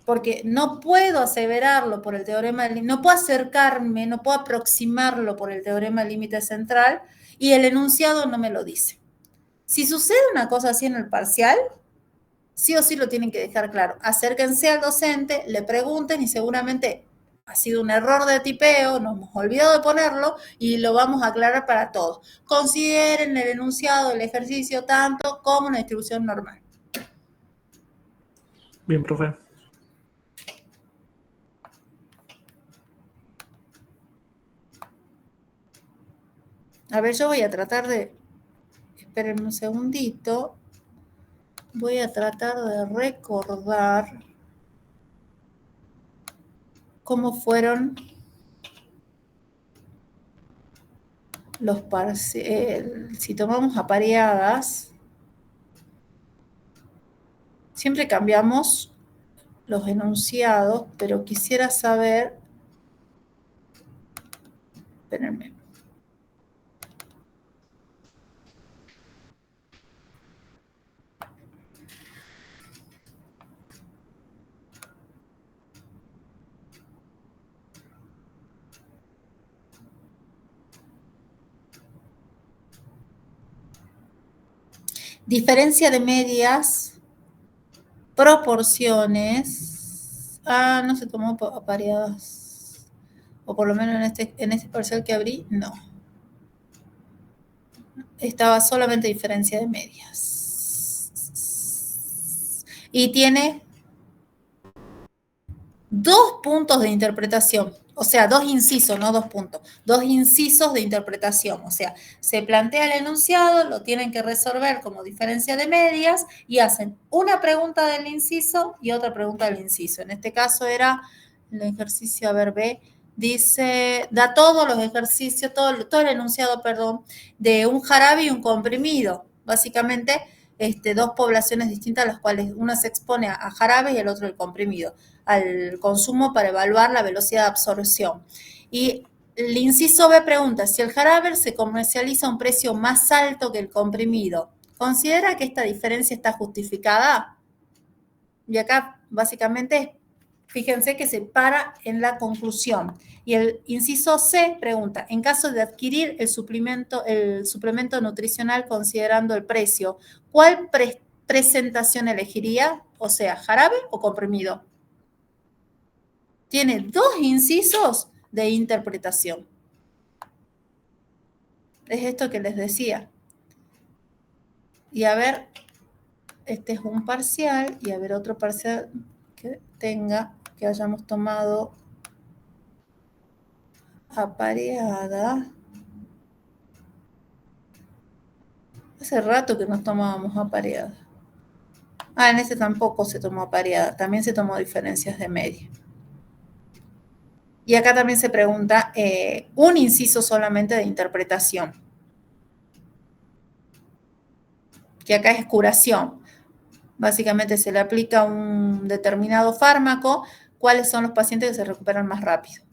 Porque no puedo aseverarlo por el teorema del límite, no puedo acercarme, no puedo aproximarlo por el teorema del límite central y el enunciado no me lo dice. Si sucede una cosa así en el parcial, sí o sí lo tienen que dejar claro. Acérquense al docente, le pregunten y seguramente ha sido un error de tipeo, nos hemos olvidado de ponerlo y lo vamos a aclarar para todos. Consideren el enunciado del ejercicio tanto como una distribución normal. Bien, profe. A ver, yo voy a tratar de... Esperen un segundito. Voy a tratar de recordar cómo fueron los parciales. Si tomamos apareadas, siempre cambiamos los enunciados, pero quisiera saber... Espérenme. Diferencia de medias, proporciones. No se tomó apareadas. O por lo menos en este parcial que abrí, no. Estaba solamente diferencia de medias. Y tiene 2 puntos de interpretación. O sea, 2 incisos, no 2 puntos. 2 incisos de interpretación. O sea, se plantea el enunciado, lo tienen que resolver como diferencia de medias y hacen una pregunta del inciso y otra pregunta del inciso. En este caso era el ejercicio, a ver, B, dice, da todos los ejercicios, todo el enunciado, perdón, de un jarabe y un comprimido. Básicamente, 2 poblaciones distintas, las cuales una se expone a jarabe y el otro el comprimido, al consumo para evaluar la velocidad de absorción. Y el inciso B pregunta, si el jarabe se comercializa a un precio más alto que el comprimido, ¿considera que esta diferencia está justificada? Y acá, básicamente, fíjense que se para en la conclusión. Y el inciso C pregunta, en caso de adquirir el suplemento nutricional considerando el precio, ¿cuál presentación elegiría? O sea, ¿jarabe o comprimido? Tiene 2 incisos de interpretación. Es esto que les decía. Y a ver, este es un parcial, y a ver otro parcial que hayamos tomado apareada. Hace rato que nos tomábamos apareada. En este tampoco se tomó apareada, también se tomó diferencias de media. Y acá también se pregunta un inciso solamente de interpretación. que acá es curación. Básicamente se le aplica un determinado fármaco. ¿Cuáles son los pacientes que se recuperan más rápido?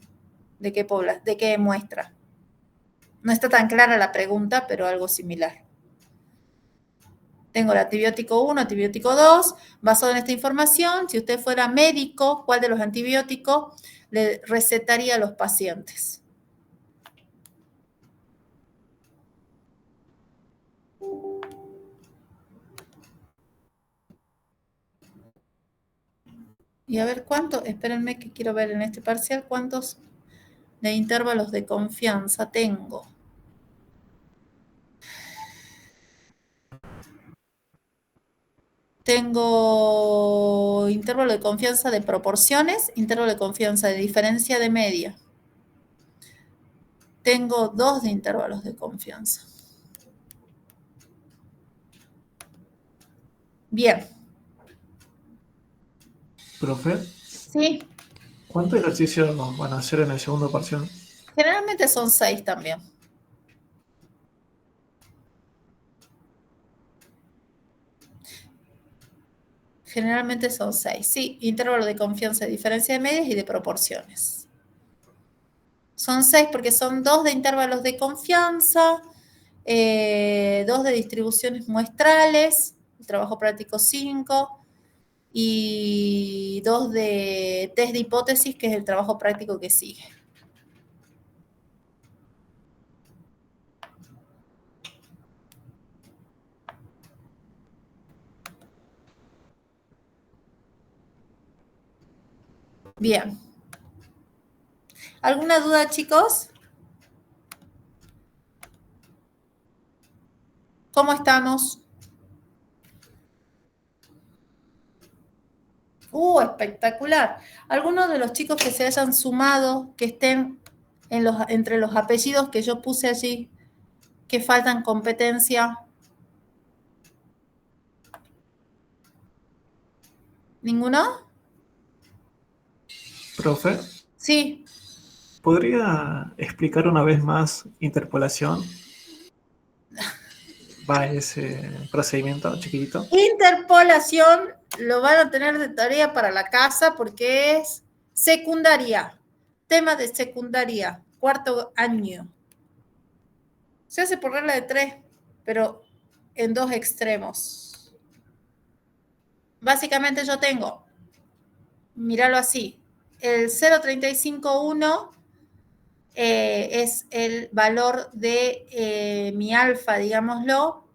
¿De qué muestra? No está tan clara la pregunta, pero algo similar. Tengo el antibiótico 1, antibiótico 2. Basado en esta información, si usted fuera médico, ¿cuál de los antibióticos le recetaría a los pacientes? Y a ver cuántos, espérenme que quiero ver en este parcial cuántos de intervalos de confianza tengo. Tengo intervalo de confianza de proporciones, intervalo de confianza de diferencia de media. Tengo 2 de intervalos de confianza. Bien. Profe, Sí, ¿cuántos ejercicios van a hacer en el segundo parcial? generalmente son 6 también. Generalmente son 6, sí. Intervalo de confianza de diferencia de medias y de proporciones. Son 6 porque son 2 de intervalos de confianza, 2 de distribuciones muestrales, el trabajo práctico 5, y 2 de test de hipótesis, que es el trabajo práctico que sigue. Bien. ¿Alguna duda, chicos? ¿Cómo estamos? Espectacular. ¿Algunos de los chicos que se hayan sumado, que estén entre los apellidos que yo puse allí, que faltan competencia? ¿Ninguno? Profe, Sí. ¿podría explicar una vez más interpolación? Va ese procedimiento chiquitito. Interpolación lo van a tener de tarea para la casa porque es secundaria. Tema de secundaria, 4º año. Se hace por regla de 3, pero en 2 extremos. Básicamente yo tengo, míralo así, el 0,351 es el valor de mi alfa, digámoslo.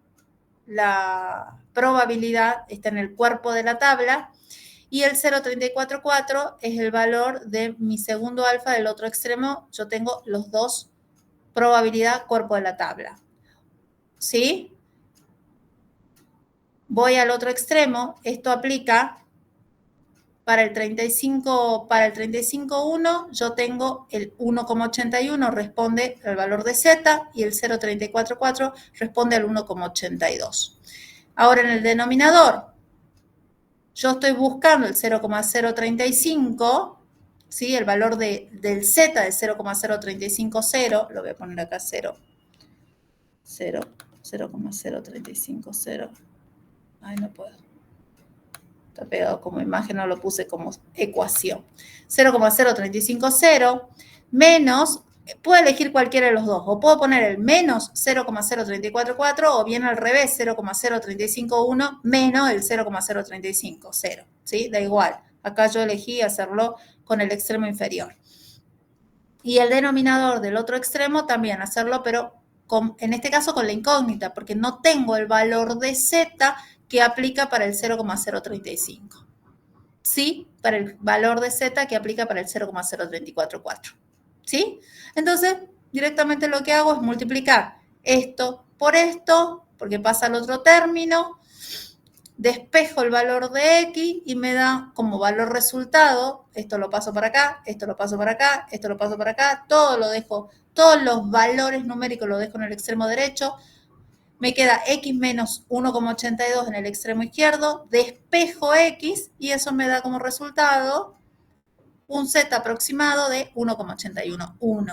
La probabilidad está en el cuerpo de la tabla, y el 0,344 es el valor de mi segundo alfa del otro extremo. Yo tengo los dos, probabilidad, cuerpo de la tabla. ¿Sí? Voy al otro extremo. Esto aplica para el 35, para el 35,1 yo tengo el 1,81, responde al valor de Z, y el 0,344 responde al 1,82. Ahora en el denominador, yo estoy buscando el 0,035, ¿sí? El valor del Z de 0,0350, lo voy a poner acá 0,0350. Ay, no puedo. Está pegado como imagen, no lo puse como ecuación. 0,0350 menos, puedo elegir cualquiera de los dos, o puedo poner el menos 0,0344, o bien al revés, 0,0351 menos el 0,0350, ¿sí? Da igual. Acá yo elegí hacerlo con el extremo inferior. Y el denominador del otro extremo también hacerlo, pero en este caso con la incógnita, porque no tengo el valor de Z que aplica para el 0,035. Sí, para el valor de Z que aplica para el 0,0344. ¿Sí? Entonces, directamente lo que hago es multiplicar esto por esto, porque pasa al otro término, despejo el valor de X y me da como valor resultado, esto lo paso para acá, esto lo paso para acá, esto lo paso para acá, todo lo dejo, todos los valores numéricos los dejo en el extremo derecho. Me queda X menos 1,82 en el extremo izquierdo, despejo X y eso me da como resultado un Z aproximado de 1,811.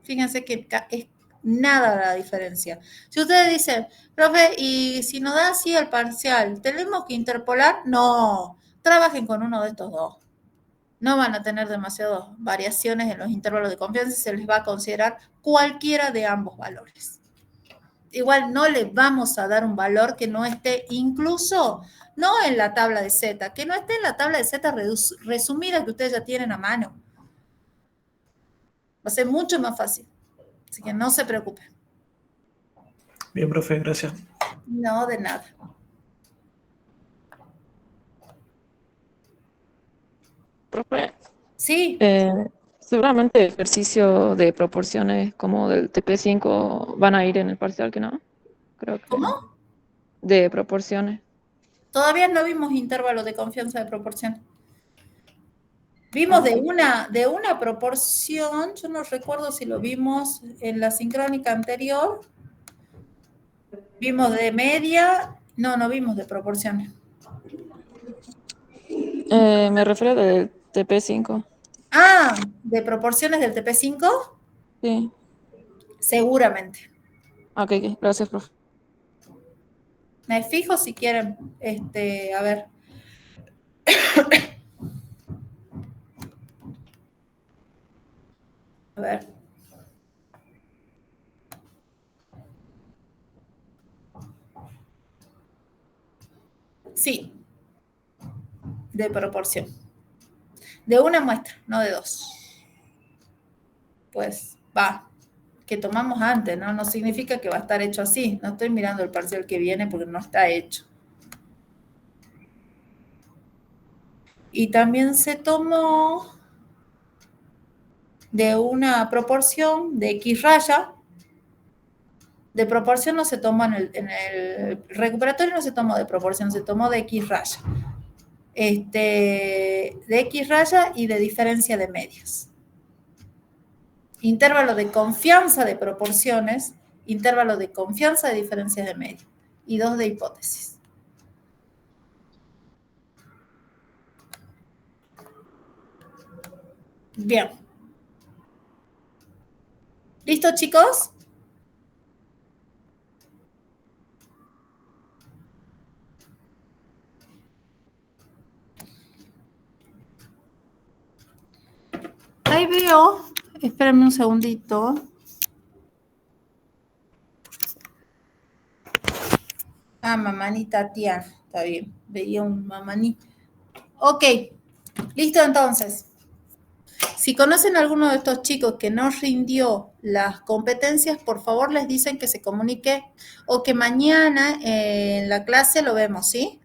Fíjense que es nada la diferencia. Si ustedes dicen, profe, y si nos da así el parcial, ¿tenemos que interpolar? No, trabajen con uno de estos dos. No van a tener demasiadas variaciones en los intervalos de confianza y se les va a considerar cualquiera de ambos valores. Igual no le vamos a dar un valor que no esté incluso, no en la tabla de Z, que no esté en la tabla de Z resumida que ustedes ya tienen a mano. Va a ser mucho más fácil. Así que no se preocupen. Bien, profe, gracias. No, de nada. Profe, Sí, seguramente ejercicio de proporciones como del TP5 van a ir en el parcial, ¿que no? Creo que ¿cómo? de proporciones. Todavía no vimos intervalos de confianza de proporción. Vimos de una proporción, yo no recuerdo si lo vimos en la sincrónica anterior. Vimos de media, no vimos de proporciones. Me refiero del TP5. Ah, ¿de proporciones del TP5? Sí. Seguramente. Ok, gracias, profe. Me fijo si quieren, a ver. A ver. Sí, de proporción. De una muestra, no de dos. Pues va, que tomamos antes, ¿no? No significa que va a estar hecho así. No estoy mirando el parcial que viene porque no está hecho. Y también se tomó de una proporción de X raya. De proporción no se tomó en el recuperatorio, no se tomó de proporción, se tomó de X raya. De X raya y de diferencia de medias. Intervalo de confianza de proporciones, intervalo de confianza de diferencias de medias y 2 de hipótesis. Bien. ¿Listo, chicos? Ahí veo, espérenme un segundito. Ah, Mamani Tatiana, está bien, veía un Mamani. Ok, listo entonces. Si conocen a alguno de estos chicos que no rindió las competencias, por favor les dicen que se comunique o que mañana en la clase lo vemos, ¿sí?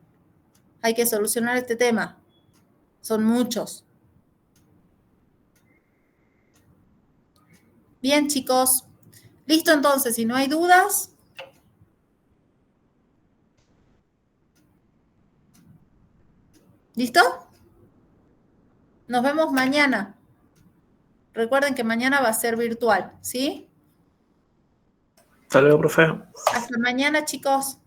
Hay que solucionar este tema. Son muchos. Bien, chicos. Listo entonces, si no hay dudas. ¿Listo? Nos vemos mañana. Recuerden que mañana va a ser virtual, ¿sí? Hasta luego, profe. Hasta mañana, chicos.